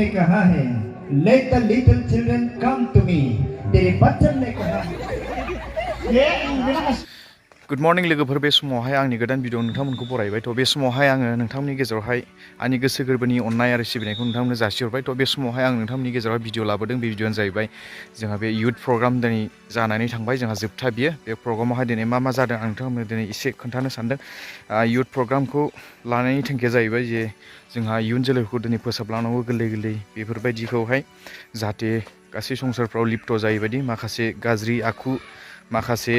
ने कहा है, Let the little children come to me. तेरे बच्चन ने कहा है। गुड मर्निं लोगोफोर बे समावहाय आंनि गोदान भिडिअ नोंथांमोनखौ बरायबाय थ' बे समावहाय आङो नोंथांमोननि गेजेरावहाय आंनि गोसो गोरबोनि अननाय आरो सिबिनायखौ नोंथांमोननो जासिहरबाय थ' बे समावहाय आं नोंथांमोननि गेजेरावहाय भिडिअ लाबोदों बे भिडिअआनो जाहैबाय जोंहा बे युथ प्रग्राम दिनै जानानै थांबाय जोंहा जोबथा बियो बे प्रग्रामावहाय दिनै मा जादों आं नोंथांमोननो दिनै एसे खोन्थानो सानदों युथ प्रग्रामखौ लानायनि थांखिया जाहैबाय जे जोंहा इयुन जोलैफोरखौ दिनै फोसाबलांनांगौ गोरलै बेफोरबायदिखौहाय जाहाथे गासै संसारफ्राव लिप्त जायैबायदि माखासे गाज्रि आखु माखासे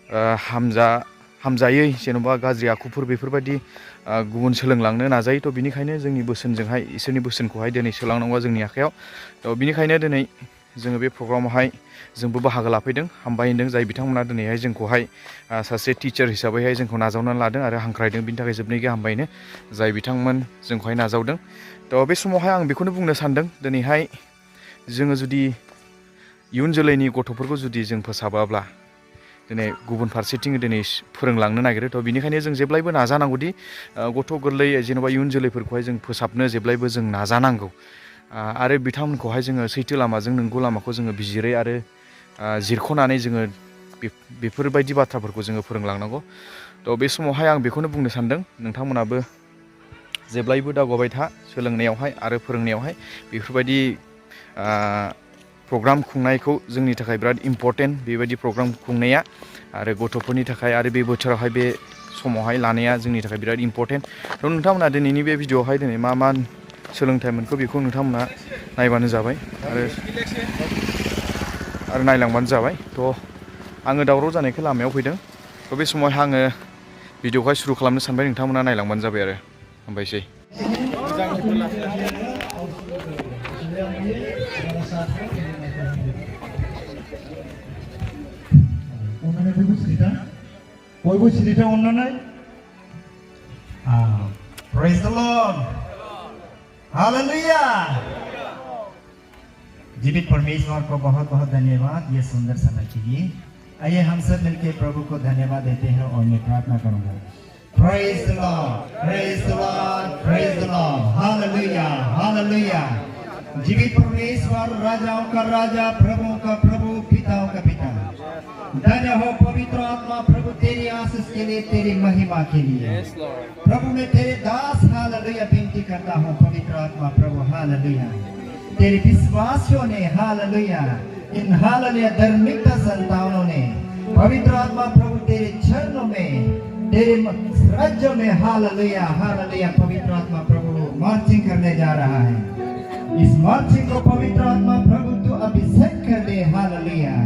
हामजायै जेन'बा गाज्रि आखुफोर बेफोरबायदि गुबुन सोलोंलांनो नाजायो थ' बिनिखायनो जोंनि बोसोनजोंहाय इसोरनि बोसोनखौहाय दिनै सोलांनांगौआ जोंनि आखायाव थ' बिनिखायनो दिनै जोङो बे प्रग्रामावहाय जोंबो बाहागो लाफैदों हामबाय होनदों जाय बिथांमोना दिनैहाय जोंखौहाय सासे टिचार हिसाबैहाय जोंखौ नाजावनानै लादों आरो हांख्रायदों बिनि थाखाय जोबनोगे हामबायनो जाय बिथांमोन जोंखौहाय नाजावदों थ' बे समावहाय आं बेखौनो बुंनो सानदों दिनैहाय जोङो जुदि इयुन जोलैनि गथ'फोरखौ जुदि जों फोसाबाब्ला दिनै गुबुन फारसेथिं दिनै फोरोंलांनो नागिरो थ' बिनिखायनो जों जेब्लायबो नाजानांगौदि गथ' गोरलै जेन'बा इयुन जोलैफोरखौहाय जों फोसाबनो जेब्लायबो जों नाजानांगौ आरो बिथांमोनखौहाय जोङो सैथो लामाजों नंगौ लामाखौ जोङो बिजिरै आरो जिरख'नानै जोङो बेफोरबायदि बाथ्राफोरखौ जोङो फोरोंलांनांगौ थ' बे समावहाय आं बेखौनो बुंनो सानदों नोंथांमोनाबो जेब्लायबो दावगाबाय था सोलोंनायावहाय आरो फोरोंनायावहाय बेफोरबायदि प्रग्राम खुंनायखौ जोंनि थाखाय बिराद इम्परटेन्ट बेबायदि प्रग्राम खुंनाया आरो गथ'फोरनि थाखाय आरो बे बोथोरावहाय बे समावहाय लानाया जोंनि थाखाय बिराद इम्परटेन्ट थ' नोंथांमोना दिनैनि बे भिडिअआवहाय दिनै मा सोलोंथाइ मोनखो बेखौ नोंथांमोना नायबानो जाबाय आरो नायलांबानो जाबाय थ' आङो दावराव जानायखाय लामायाव फैदों थ' बे समावहाय आङो भिडिअखौहाय सुरु खालामनो सानबाय नोंथांमोना नायलांबानो जाबाय आरो हामबायसै बयबो सिरिथा अननानै Praise the Lord Hallelujah जीवित परमेश्वर को बहुत बहुत धन्यवाद ये सुंदर समय के लिए आइए हम सब मिलकर प्रभु को धन्यवाद देते हैं और मैं प्रार्थना करूंगा Praise the Lord Praise the Lord Praise the Lord Hallelujah Hallelujah जीवित परमेश्वर राजाओं का राजा प्रभुओं का प्रभु पिताओं का पिता धन्य हो पवित्र आत्मा प्रभु तेरी आशीष के लिए तेरी महिमा के लिए प्रभु मैं तेरे दास हालेलुया विनती करता हूँ पवित्र आत्मा प्रभु हालेलुया तेरे विश्वासियों ने हालेलुया इन हालेलुया धार्मिकता संतानों ने पवित्र आत्मा प्रभु तेरे चरणों में तेरे राज्य में हालेलुया हालेलुया पवित्र आत्मा प्रभु मार्चिंग करने जा रहा है इस मार्चिंग को पवित्र आत्मा प्रभु तू अभिषेक कर दे हालेलुया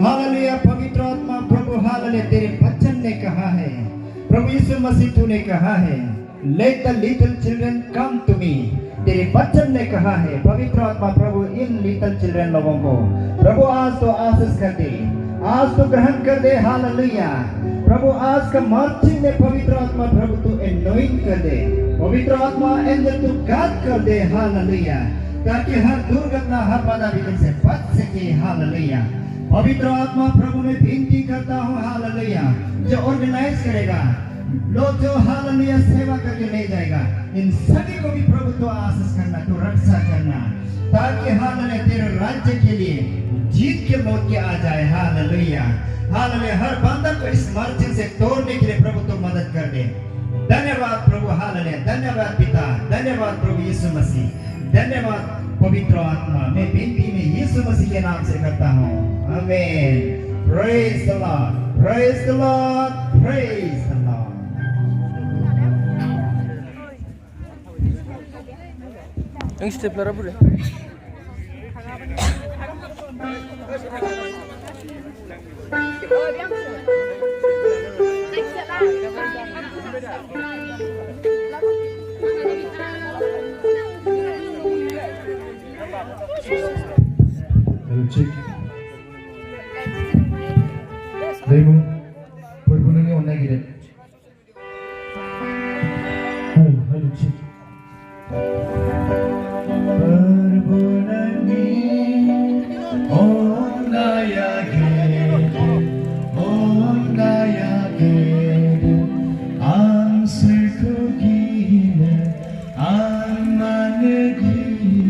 हालेलुया पवित्र आत्मा प्रभु हालेलुया तेरे वचन ने कहा है प्रभु यीशु मसीह तूने कहा है Let the little children come to me तेरे वचन ने कहा है पवित्र आत्मा प्रभु इन लिटिल चिल्ड्रन लोगों को प्रभु आज तो आशीष कर दे आज तो ग्रहण कर दे हालेलुया प्रभु आज का मार्चिंग में पवित्र आत्मा प्रभु तू एनोइंट कर दे पवित्र आत्मा एंजल तू गार्ड कर दे हालेलुया ताकि हर दुर्घटना हर बाधा विघ्न से बच सके हालेलुया पवित्र आत्मा प्रभु में विनती करता हूँ हालेलुया जो ऑर्गेनाइज करेगा लोग जो हालेलुया सेवा करके ले जाएगा इन सभी को भी प्रभु तो आशीष करना तो रक्षा करना ताकि हालेलुया तेरे राज्य के लिए जीत के लौट के आ जाए हालेलुया हालेलुया हर बंधन को इस मार्जिन से तोड़ने के लिए प्रभु तो मदद कर दे धन्यवाद प्रभु हालेलुया धन्यवाद पिता धन्यवाद प्रभु यीशु मसीह धन्यवाद पवित्र आत्मा मैं विनती में यीशु मसीह के नाम से करता हूँ आमीन Praise the Lord Praise the Lord Praise the Lord Yang stapler apa deh? Daimu, perpunannya onai gede. Halo cik. Perpunannya onaya gede, onaya gede. Answer ko gile, amane gile.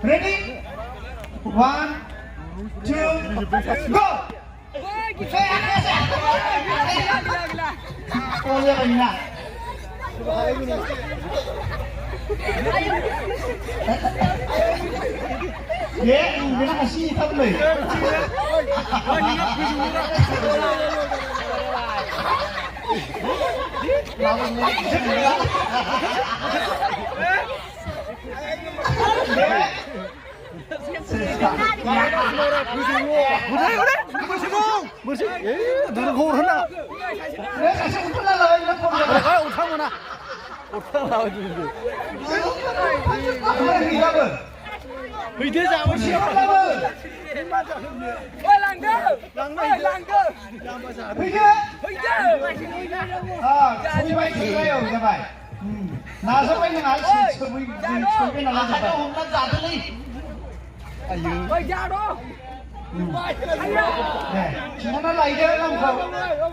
Ready? 1, 2, go! Oh, ya kanina. Yeah, hindi na kasi tatlo eh. 너는 거울 하나. 내가 같이 웃으려고 이런 거 내가 옷하거나. 옷하고 나와주는데. Vì thế sao Ôi, làng cơ. Làng cơ. Huy chưa? Huy bay thử bay rồi, vậy. Nào sao bay như nào? Huy bay nào lên rồi. Hôm nay giả tới đi. Bay ra đó. Nè, chỉ nó lấy cái lòng khẩu.